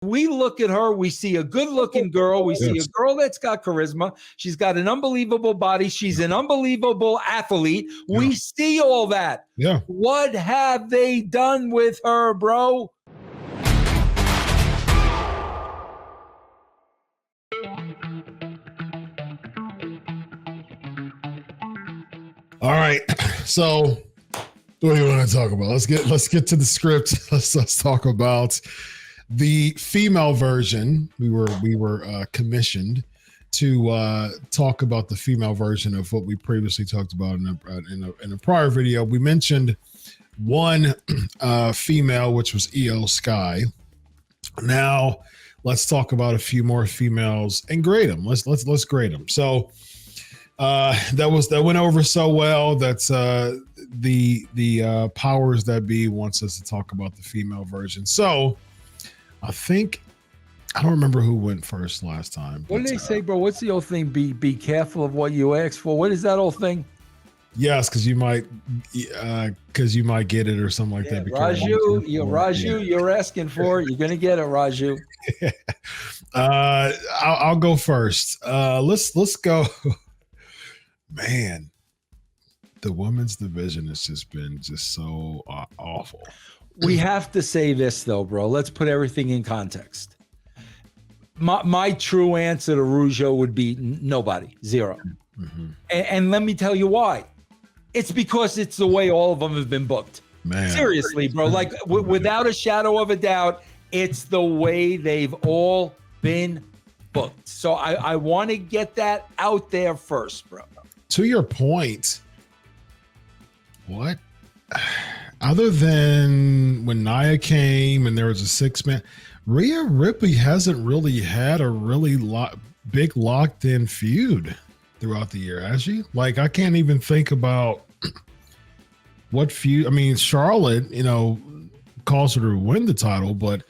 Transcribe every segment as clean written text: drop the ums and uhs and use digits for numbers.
We look at her, we see a good-looking girl. We see a girl that's got charisma. She's got an unbelievable body. She's an unbelievable athlete. We see all that. Yeah. What have they done with her, bro? All right. So what do you want to talk about? Let's get to the script. Let's talk about the female version. We were commissioned to talk about the female version of what we previously talked about in a prior video. We mentioned one female, which was Io Sky. Now let's talk about a few more females and grade them. Let's grade them. So that went over so well that the powers that be wants us to talk about the female version. So I don't remember who went first last time. What did they say, bro? What's the old thing? Be careful of what you ask for. What is that old thing? Yes, because you might get it or something like that. Raju, you're asking for it. You're gonna get it, Raju. I'll go first. Let's go. Man, the women's division has just been so awful. We have to say this though, bro. Let's put everything in context. My true answer to Russo would be nobody, zero. Mm-hmm. And let me tell you why. It's because it's the way all of them have been booked. Man. Seriously, bro. Like without a shadow of a doubt, it's the way they've all been booked. So I want to get that out there first, bro. To your point, what? Other than when Nia came and there was a 6-man, Rhea Ripley hasn't really had a really big locked-in feud throughout the year, has she? Like, I can't even think about what feud. I mean, Charlotte, calls her to win the title, but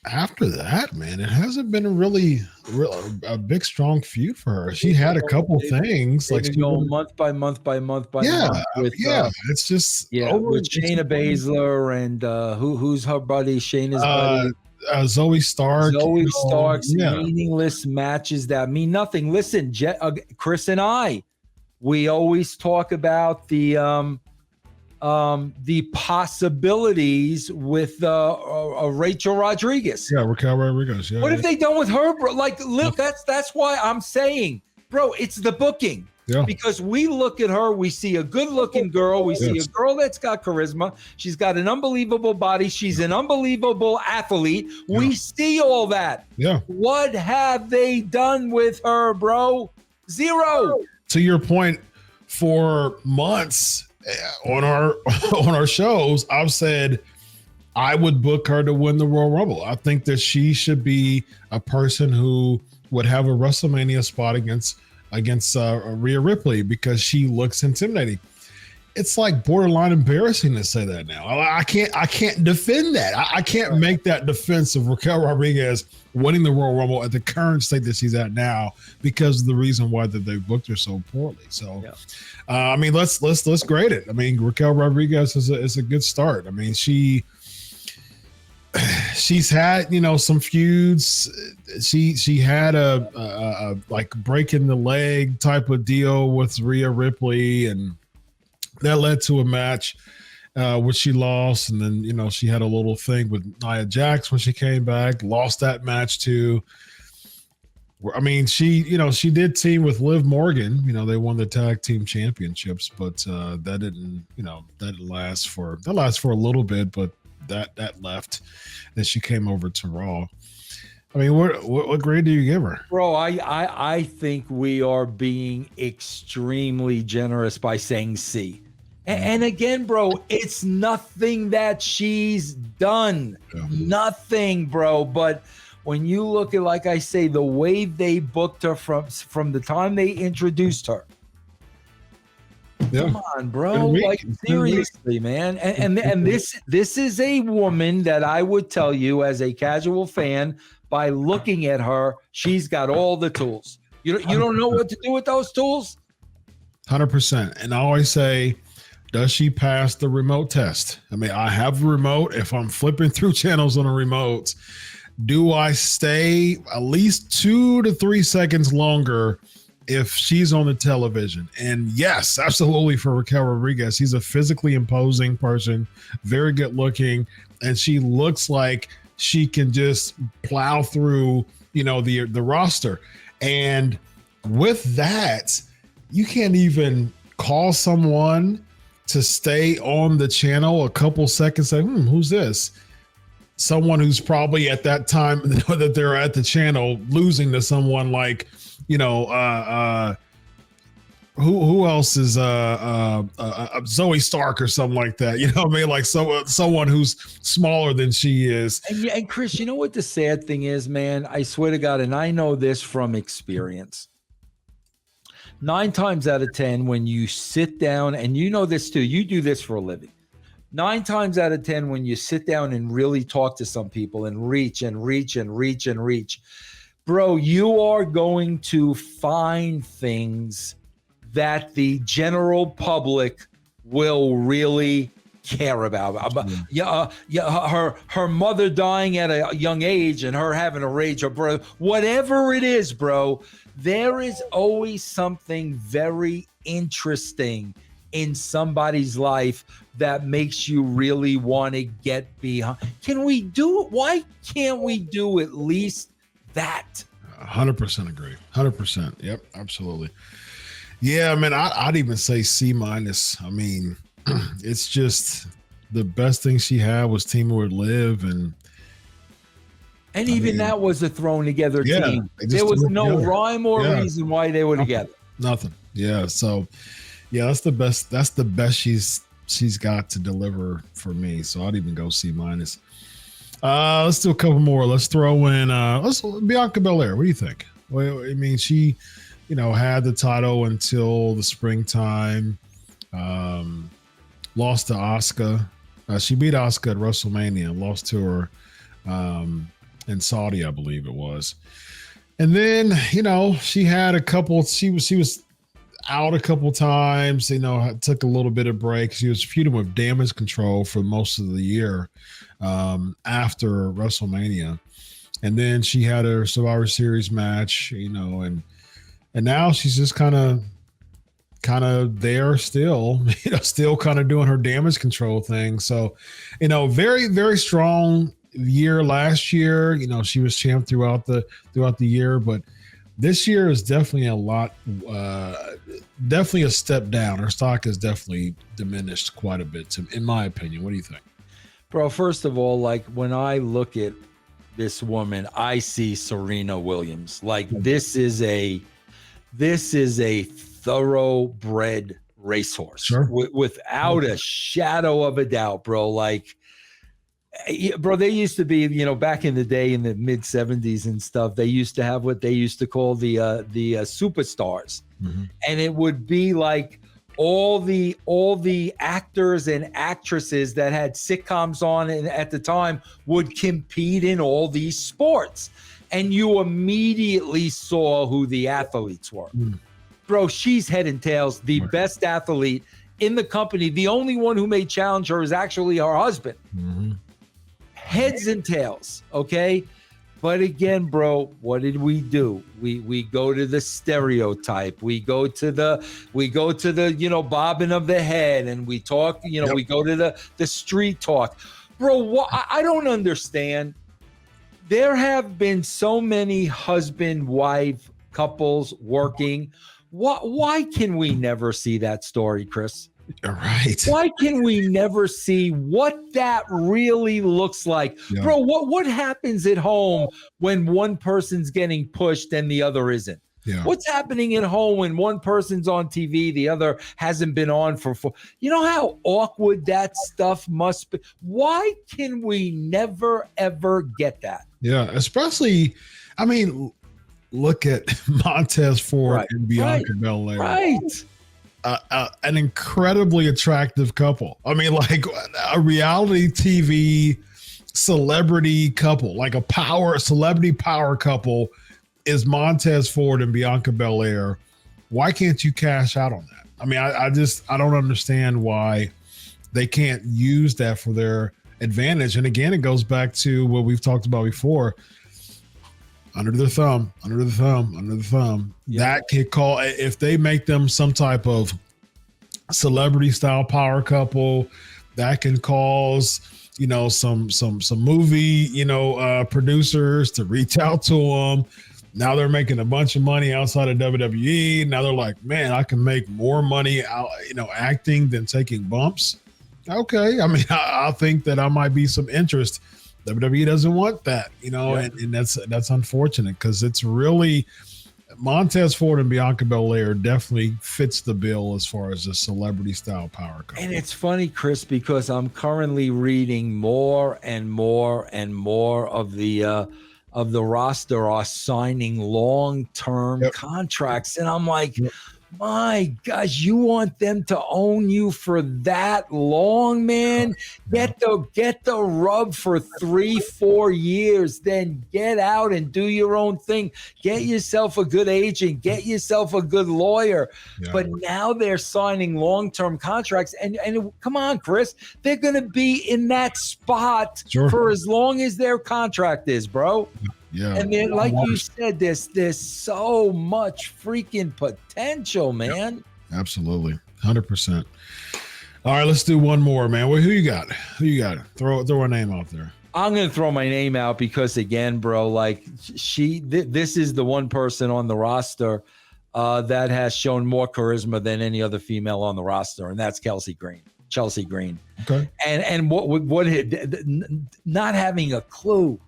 after that, man, it hasn't been a big, strong feud for her. She had a couple things like going month by month by month by month. It's just with Shayna Baszler and who's her buddy? Shayna's buddy. Zoe Stark. Stark's meaningless matches that mean nothing. Listen, Chris and I, we always talk about the possibilities with Raquel Rodriguez. Yeah, Raquel Rodriguez. Yeah. What have they done with her, bro? Like, look, that's why I'm saying, bro, it's the booking. Yeah. Because we look at her, we see a good-looking girl, we see a girl that's got charisma, she's got an unbelievable body, she's an unbelievable athlete. Yeah. We see all that. Yeah. What have they done with her, bro? Zero. To your point, for months on our shows, I've said I would book her to win the Royal Rumble. I think that she should be a person who would have a WrestleMania spot against Rhea Ripley because she looks intimidating. It's like borderline embarrassing to say that now. I can't defend that. I can't make that defense of Raquel Rodriguez winning the Royal Rumble at the current state that she's at now because of the reason why that they booked her so poorly. So, I mean, let's grade it. I mean, Raquel Rodriguez is a good start. I mean, she's had some feuds. She had a like breaking the leg type of deal with Rhea Ripley, and that led to a match which she lost. And then she had a little thing with Nia Jax when she came back, lost that match too. I mean, she did team with Liv Morgan. They won the tag team championships, but that didn't last for a little bit, but that left. Then she came over to Raw. I mean, what grade do you give her? Bro, I think we are being extremely generous by saying C. And again, bro, it's nothing that she's done. Yeah. Nothing, bro. But when you look at, like I say, the way they booked her from the time they introduced her. Yeah. Come on, bro. Like, seriously, man. And this is a woman that I would tell you as a casual fan, by looking at her, she's got all the tools. You don't know what to do with those tools? 100%. And I always say, does she pass the remote test? I mean, I have a remote. If I'm flipping through channels on a remote, do I stay at least 2 to 3 seconds longer if she's on the television? And yes, absolutely, for Raquel Rodriguez. She's a physically imposing person, very good looking, and she looks like she can just plow through, the roster. And with that, you can't even call someone to stay on the channel a couple seconds, say, who's this? Someone who's probably at that time that they're at the channel losing to someone like, who else is Zoe Stark or something like that? You know what I mean? Like someone who's smaller than she is. And Chris, you know what the sad thing is, man? I swear to God, and I know this from experience. 9 times out of 10, when you sit down, and you know this too, you do this for a living. 9 times out of 10, when you sit down and really talk to some people and reach, bro, you are going to find things that the general public will really care about. Her mother dying at a young age and her having to raise her brother, whatever it is, bro, there is always something very interesting in somebody's life that makes you really want to get behind. Can we do it? Why can't we do at least that? 100% agree. 100%. Yep, absolutely. Yeah, man, I'd even say C-. I mean, it's just the best thing she had was teaming with Liv, and even that was a thrown together team. There was no rhyme or reason why they were together. Nothing. Yeah. So, yeah, that's the best. That's the best she's got to deliver for me. So I'd even go C-. Let's do a couple more. Let's throw in Bianca Belair. What do you think? Well, I mean, she, had the title until the springtime. Lost to Asuka. She beat Asuka at WrestleMania. Lost to her in Saudi, I believe it was. And then, she had a couple. She was out a couple times. Took a little bit of break. She was feuding with Damage Control for most of the year after WrestleMania, and then she had her Survivor Series match. And now she's just kind of there still, still kind of doing her Damage Control thing. So, very, very strong year last year. She was champ throughout the year, but this year is definitely definitely a step down. Her stock has definitely diminished quite a bit, in my opinion. What do you think? Bro, first of all, like when I look at this woman, I see Serena Williams. Like this is a thoroughbred racehorse, sure. Without a shadow of a doubt, bro. Like, bro, they used to be, back in the day in the mid 70s and stuff, they used to have what they used to call the superstars. Mm-hmm. And it would be like all the actors and actresses that had sitcoms on at the time would compete in all these sports. And you immediately saw who the athletes were. Mm. Bro, she's head and tails, the best athlete in the company. The only one who may challenge her is actually her husband. Mm-hmm. Heads and tails, okay? But again, bro, what did we do? We go to the stereotype. We go to the bobbing of the head, and we talk, yep. We go to the street talk. Bro, I don't understand. There have been so many husband-wife couples working. Why can we never see that story, Chris? All right. Why can we never see what that really looks like? Yeah. Bro, what happens at home when one person's getting pushed and the other isn't? Yeah. What's happening at home when one person's on TV, the other hasn't been on for you know how awkward that stuff must be? Why can we never, ever get that? Yeah, especially, I mean, look at Montez Ford and Bianca Belair. Right. An incredibly attractive couple. I mean, like a reality TV celebrity couple, like a celebrity power couple is Montez Ford and Bianca Belair. Why can't you cash out on that? I mean, I don't understand why they can't use that for their advantage. And again, it goes back to what we've talked about before. Under the thumb. Yeah. That could call, if they make them some type of celebrity style power couple, that can cause, some movie, producers to reach out to them. Now they're making a bunch of money outside of WWE. Now they're like, man, I can make more money out, acting than taking bumps. Okay. I mean, I think that I might be some interest. WWE doesn't want that, and that's unfortunate, because it's really Montez Ford and Bianca Belair definitely fits the bill as far as a celebrity style power couple. And it's funny, Chris, because I'm currently reading more and more and more of the roster are signing long-term contracts, and I'm like, my gosh, you want them to own you for that long, man? Get the rub for 3-4 years, then get out and do your own thing. Get yourself a good agent, get yourself a good lawyer. Yeah. But now they're signing long-term contracts, and come on, Chris, they're gonna be in that spot for as long as their contract is, bro. Yeah, and then, like you said, there's so much freaking potential, man. Absolutely, 100%. All right, let's do one more, man. Well, who you got? Throw a name out there. I'm gonna throw my name out because, again, bro, like this is the one person on the roster that has shown more charisma than any other female on the roster, and that's Chelsea Green. Okay. And what not having a clue.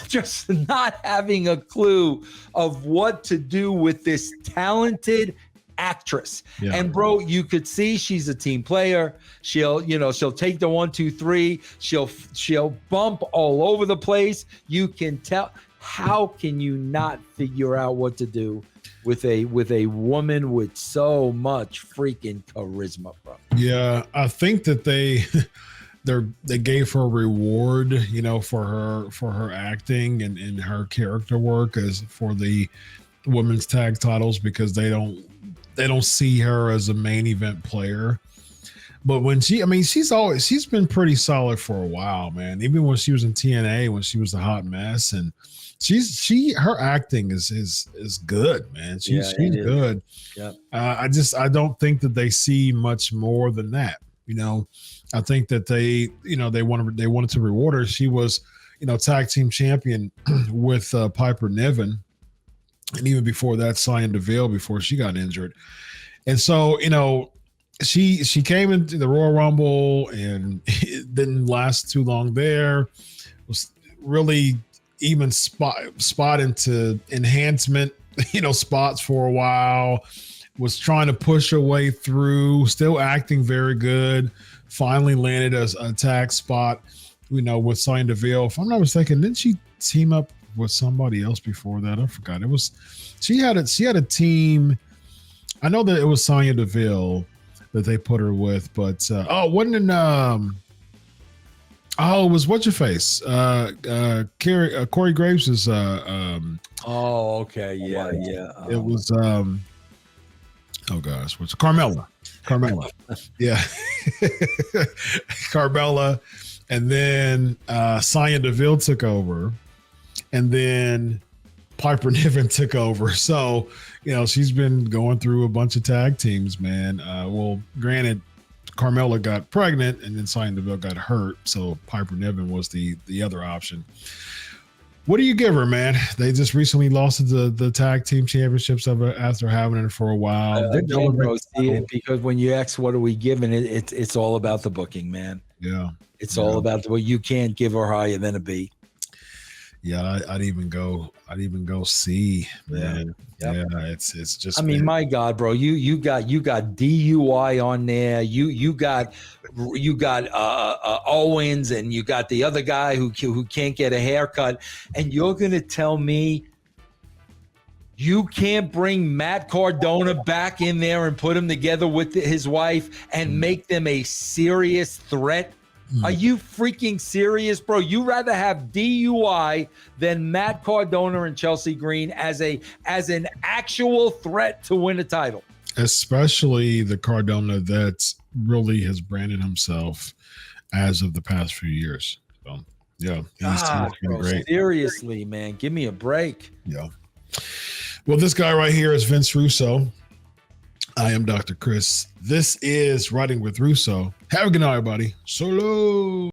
Just not having a clue of what to do with this talented actress. Yeah. And bro, you could see she's a team player. She'll take the 1, 2, 3. She'll bump all over the place. You can tell. How can you not figure out what to do with a woman with so much freaking charisma, bro? Yeah, I think that they gave her a reward, for her acting and her character work as for the women's tag titles, because they don't see her as a main event player. But when she's been pretty solid for a while, man. Even when she was in TNA, when she was a hot mess, and her acting is good, man. She's good. Yeah. I don't think that they see much more than that. I think that they wanted to reward her. She was, tag team champion with Piper Niven, and even before that, Sonya Deville, before she got injured. And so, she came into the Royal Rumble, and it didn't last too long there. Was really even spot into enhancement, spots for a while. Was trying to push her way through, still acting very good. Finally landed a tag spot, with Sonya Deville. If I'm not mistaken, didn't she team up with somebody else before that? I forgot. She had a team. I know that it was Sonya Deville that they put her with, but wasn't in it was what's your face? Corey Graves is oh, okay, yeah. It was oh gosh, what's Carmella? Yeah. Carmella. And then Sonya Deville took over. And then Piper Niven took over. So, she's been going through a bunch of tag teams, man. Well, granted, Carmella got pregnant and then Sonya Deville got hurt. So Piper Niven was the other option. What do you give her, man? They just recently lost the tag team championships after having it for a while. Because when you ask what are we giving, it's all about the booking, man. Yeah, it's all about the way you can't give her higher than a B. Yeah, I'd even go C, man. Yeah, it's just. I mean, my God, bro, you got DUI on there. You got Owens, and you got the other guy who can't get a haircut, and you're gonna tell me you can't bring Matt Cardona back in there and put him together with his wife and make them a serious threat? Are you freaking serious, bro? You rather have DUI than Matt Cardona and Chelsea Green as an actual threat to win a title? Especially the Cardona that really has branded himself as of the past few years. So yeah, he's been bro, great. Seriously, man, give me a break. Yeah. Well, this guy right here is Vince Russo. I am Dr. Chris. This is Writing with Russo. Have a good night, everybody. Solo.